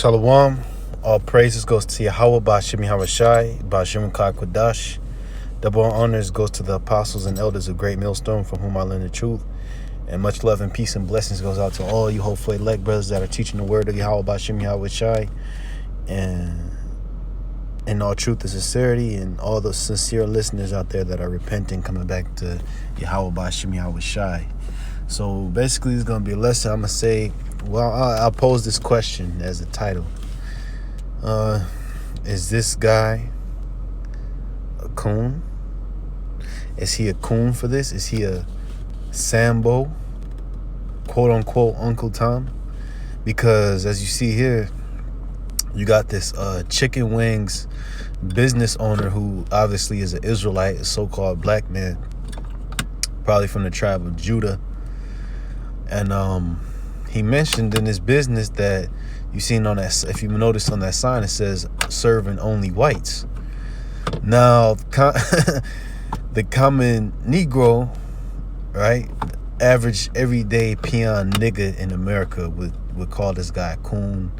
Shalom. All praises goes to Yahweh, Ba'ashim Yahawashi, Ba'ashim Kodash. Double honors goes to the apostles and elders of Great Millstone, from whom I learned the truth. And much love and peace and blessings goes out to all you hopefully elect brothers that are teaching the word of Yahweh, Ba'ashim Yahawashi, and in all truth and sincerity, and all the sincere listeners out there that are repenting, coming back to Yahweh, Ba'ashim Yahawashi. So basically, it's going to be a lesson. I'm going to say, well, I'll pose this question as a title. Is this guy a coon? Is he a coon for this? Is he a Sambo, quote unquote, Uncle Tom? Because as you see here, you got this chicken wings business owner who obviously is an Israelite, a so-called black man, probably from the tribe of Judah. And he mentioned in his business that you seen on that, if you notice on that sign, it says serving only whites. Now, the common Negro, right, average everyday peon nigga in America would call this guy Coon.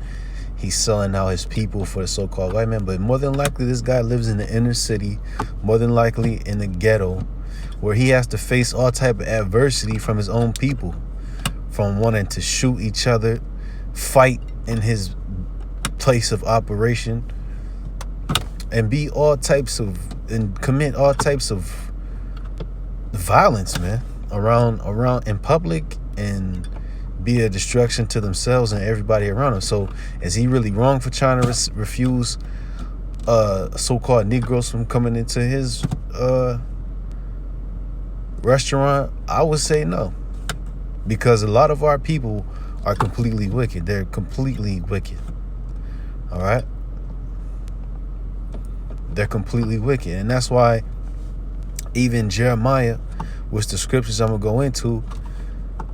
He's selling out his people for the so-called white man, but more than likely this guy lives in the inner city, more than likely in the ghetto, where he has to face all type of adversity from his own people, from wanting to shoot each other, fight in his place of operation, and be all types of, and commit all types of violence, man, around in public, and be a destruction to themselves and everybody around him. So is he really wrong for trying to refuse so-called Negroes from coming into his restaurant? I would say no, because a lot of our people are completely wicked. They're completely wicked. All right? They're completely wicked. And that's why even Jeremiah, which the scriptures I'm going to go into,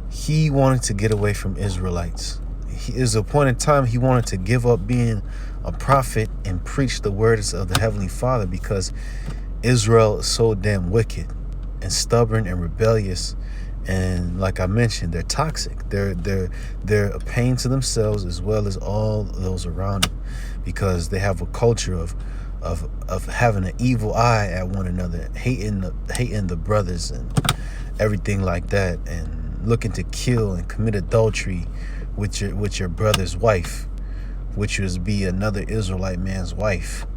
he wanted to get away from Israelites. Is a point in time he wanted to give up being a prophet and preach the words of the Heavenly Father, because Israel is so damn wicked and stubborn and rebellious. And like I mentioned, they're toxic. They're a pain to themselves as well as all those around them, because they have a culture of having an evil eye at one another, hating the brothers and everything like that, and looking to kill and commit adultery with your brother's wife, which would be another Israelite man's wife,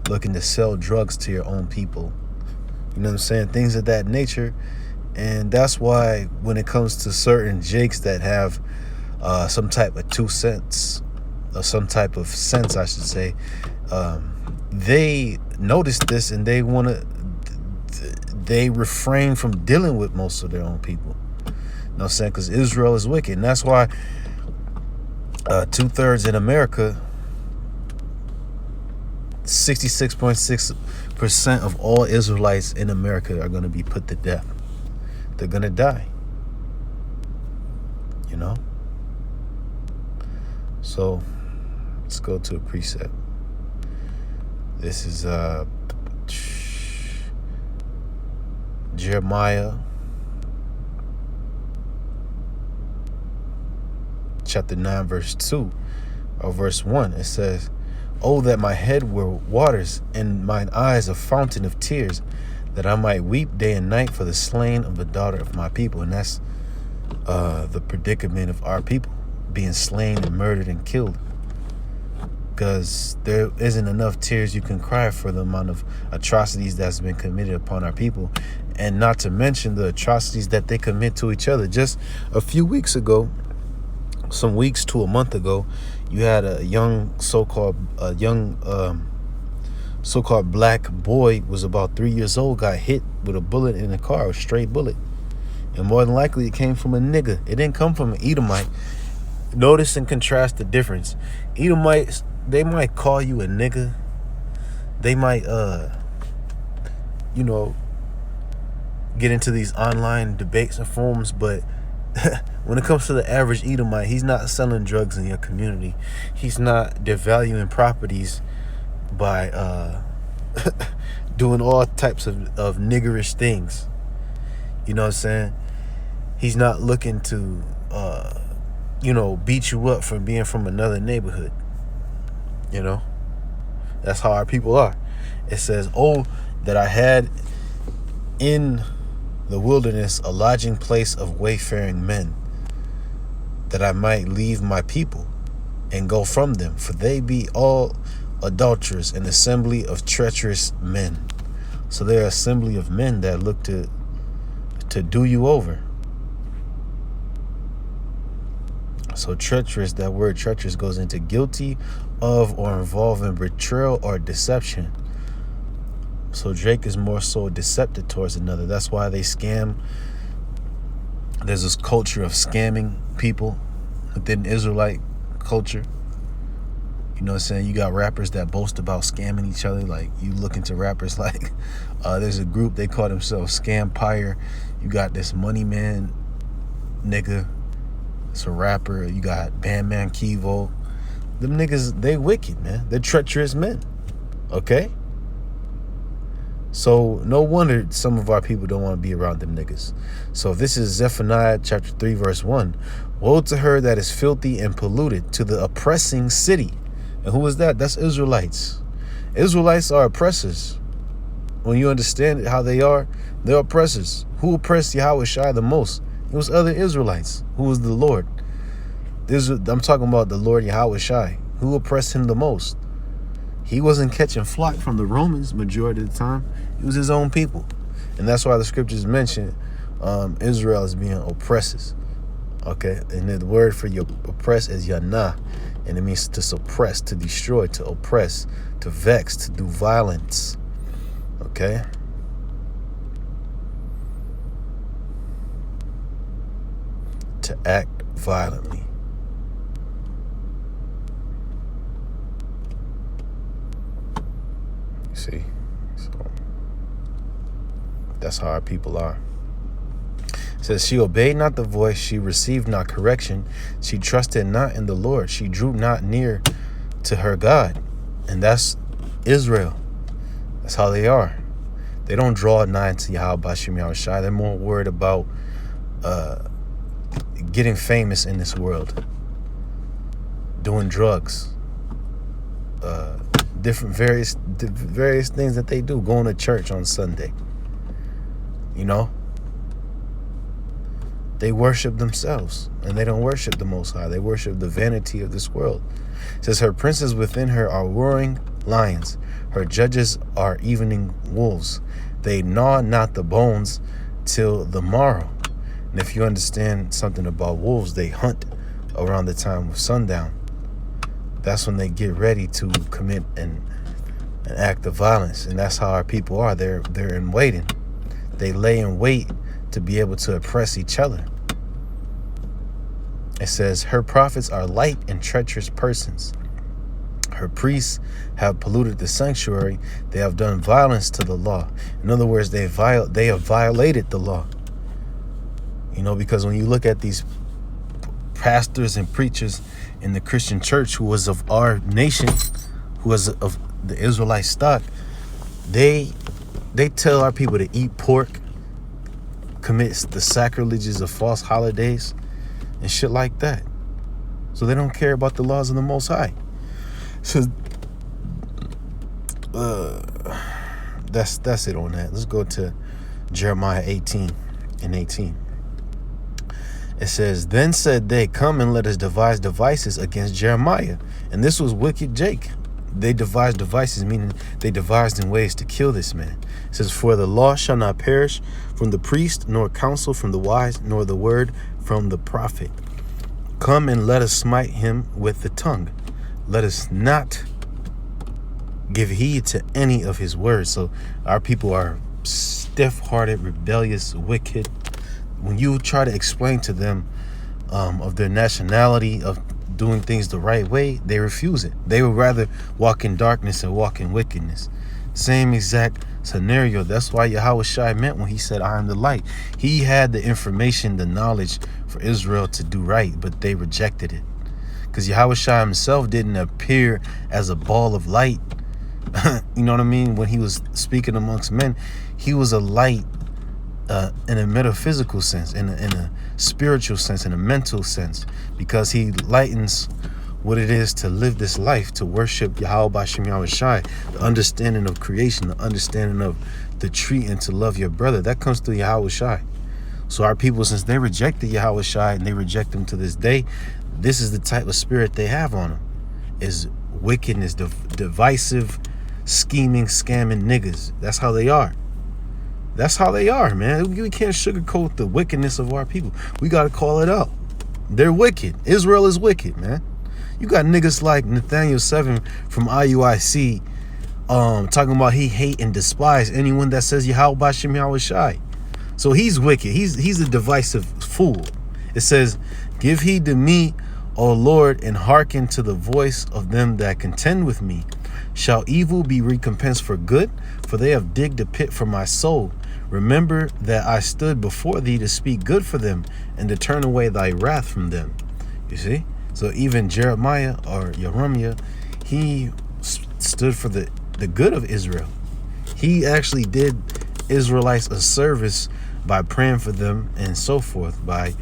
looking to sell drugs to your own people. You know what I'm saying? Things of that nature. And that's why when it comes to certain jakes that have some type of 2 cents, or some type of sense, I should say, they notice this and they refrain from dealing with most of their own people. You know what I'm saying? Because Israel is wicked. And that's why 2/3 in America, 66.6% of all Israelites in America are going to be put to death. They're going to die. You know? So, let's go to a precept. This is Jeremiah chapter 9, verse 2, or verse 1. It says, "Oh, that my head were waters, and mine eyes a fountain of tears, that I might weep day and night for the slain of the daughter of my people." And that's the predicament of our people, being slain and murdered and killed, because there isn't enough tears you can cry for the amount of atrocities that's been committed upon our people, and not to mention the atrocities that they commit to each other. Just a few weeks ago, some weeks to a month ago, you had a young so-called black boy, was about 3 years old, got hit with a bullet in a car, a stray bullet. And more than likely it came from a nigga. It didn't come from an Edomite. Notice and contrast the difference. Edomites, they might call you a nigga. They might get into these online debates and forums, but when it comes to the average Edomite, he's not selling drugs in your community. He's not devaluing properties by doing all types of niggerish things. You know what I'm saying? He's not looking to beat you up for being from another neighborhood. You know, that's how our people are. It says, oh, that I had in the wilderness a lodging place of wayfaring men, that I might leave my people and go from them, for they be all adulterers, an assembly of treacherous men. So they're an assembly of men that look to do you over. So treacherous, that word treacherous goes into guilty of or involved in betrayal or deception. So Drake is more so deceptive towards another. That's why they scam. There's this culture of scamming people within Israelite culture. You know what I'm saying? You got rappers that boast about scamming each other. Like, you look into rappers like, there's a group, they call themselves Scampire. You got this Money Man nigga. It's a rapper. You got Bandman Kivo. Them niggas, they wicked, man. They're treacherous men. Okay? So no wonder some of our people don't want to be around them niggas. So this is Zephaniah chapter 3 verse 1. Woe to her that is filthy and polluted, to the oppressing city. And who is that? That's Israelites. Israelites are oppressors. When you understand how they are, they're oppressors. Who oppressed Yahweh Shai the most? It was other Israelites. Who was the Lord? I'm talking about the Lord Yahweh Shai. Who oppressed him the most? He wasn't catching flack from the Romans majority of the time. It was his own people. And that's why the scriptures mention Israel as being oppressors. Okay? And the word for your oppress is yana. And it means to suppress, to destroy, to oppress, to vex, to do violence. Okay? To act violently. See? So that's how our people are. It says, she obeyed not the voice, she received not correction, she trusted not in the Lord, she drew not near to her God. And that's Israel. That's how they are. They don't draw nigh to Yahweh Bashim Yahweh Shai. They're more worried about getting famous in this world, doing drugs, different various things that they do, going to church on Sunday. You know, they worship themselves, and they don't worship the Most High. They worship the vanity of this world. It says, her princes within her are roaring lions, her judges are evening wolves. They gnaw not the bones till the morrow. And if you understand something about wolves, they hunt around the time of sundown. That's when they get ready to commit an act of violence. And that's how our people are. They're in waiting. They lay in wait to be able to oppress each other. It says, her prophets are light and treacherous persons. Her priests have polluted the sanctuary. They have done violence to the law. In other words, they have violated the law. You know, because when you look at these pastors and preachers in the Christian church who was of our nation, who was of the Israelite stock, they tell our people to eat pork, commit the sacrileges of false holidays and shit like that. So they don't care about the laws of the Most High. So that's it on that. Let's go to Jeremiah 18:18. It says, then said they, come and let us devise devices against Jeremiah. And this was wicked Jake. They devised devices, meaning they devised in ways to kill this man. It says, for the law shall not perish from the priest, nor counsel from the wise, nor the word from the prophet. Come and let us smite him with the tongue. Let us not give heed to any of his words. So our people are stiff-hearted, rebellious, wicked. When you try to explain to them of their nationality, of doing things the right way, they refuse it. They would rather walk in darkness and walk in wickedness. Same exact scenario. That's why Yahweh Shai meant when he said, I am the light. He had the information, the knowledge for Israel to do right, but they rejected it. Because Yahweh Shai himself didn't appear as a ball of light. You know what I mean? When he was speaking amongst men, he was a light in a metaphysical sense, in a spiritual sense, in a mental sense, because he lightens what it is to live this life, to worship Yahweh B'Shem Yahweh Shai, the understanding of creation, the understanding of the tree, and to love your brother. That comes through Yahweh Shai. So our people, since they rejected Yahweh Shai and they reject him to this day, this is the type of spirit they have on them, is wickedness, divisive, scheming, scamming niggas. That's how they are. That's how they are, man. We can't sugarcoat the wickedness of our people. We got to call it out. They're wicked. Israel is wicked, man. You got niggas like Nathaniel 7 from IUIC talking about he hate and despise anyone that says Yahweh B'Shem Yahweh Shai. So he's wicked. He's a divisive fool. It says, give heed to me, O Lord, and hearken to the voice of them that contend with me. Shall evil be recompensed for good? For they have digged a pit for my soul. Remember that I stood before thee to speak good for them and to turn away thy wrath from them. You see? So even Jeremiah or Jeremiah, he stood for the good of Israel. He actually did Israelites a service by praying for them and so forth, by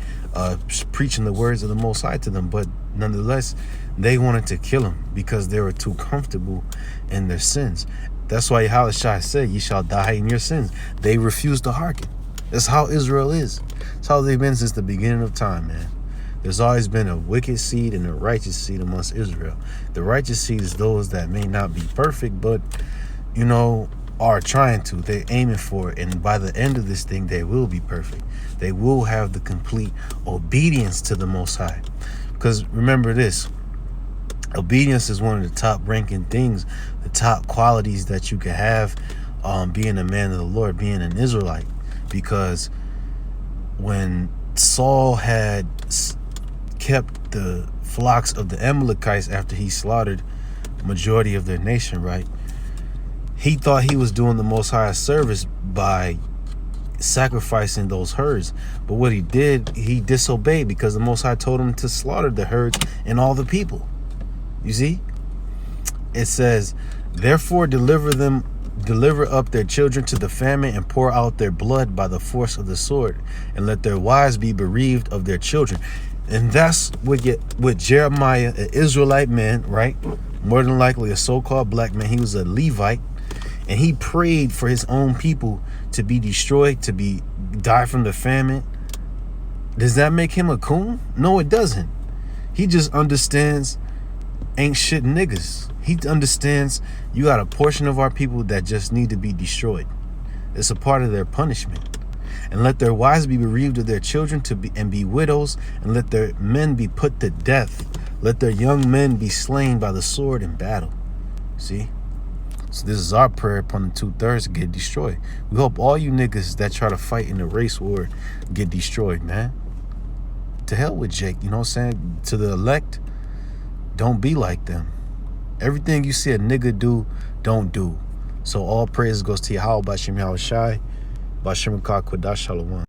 preaching the words of the Most High to them. But nonetheless, they wanted to kill him because they were too comfortable in their sins. That's why Yahweh Shai said, ye shall die in your sins. They refused to hearken. That's how Israel is. That's how they've been since the beginning of time, man. There's always been a wicked seed and a righteous seed amongst Israel. The righteous seed is those that may not be perfect, but, you know, are trying to. They're aiming for it. And by the end of this thing, they will be perfect. They will have the complete obedience to the Most High. Because remember this, obedience is one of the top ranking things, the top qualities that you can have being a man of the Lord, being an Israelite. Because when Saul had kept the flocks of the Amalekites after he slaughtered the majority of their nation, right? He thought he was doing the Most High a service by sacrificing those herds. But what he did, he disobeyed because the Most High told him to slaughter the herds and all the people. You see? It says, therefore deliver up their children to the famine and pour out their blood by the force of the sword, and let their wives be bereaved of their children. And that's what Jeremiah, an Israelite man, right? More than likely a so-called black man. He was a Levite. And he prayed for his own people to be destroyed, to die from the famine. Does that make him a coon? No, it doesn't. He just understands ain't shit niggas. He understands you got a portion of our people that just need to be destroyed. It's a part of their punishment. And let their wives be bereaved of their children and be widows, and let their men be put to death. Let their young men be slain by the sword in battle. See? So this is our prayer upon the 2/3 to get destroyed. We hope all you niggas that try to fight in the race war get destroyed, man. To hell with Jake, you know what I'm saying? To the elect, don't be like them. Everything you see a nigga do, don't do. So all praise goes to Yahweh B'Shem Yahweh Shai, B'Shem Quadash Shalom.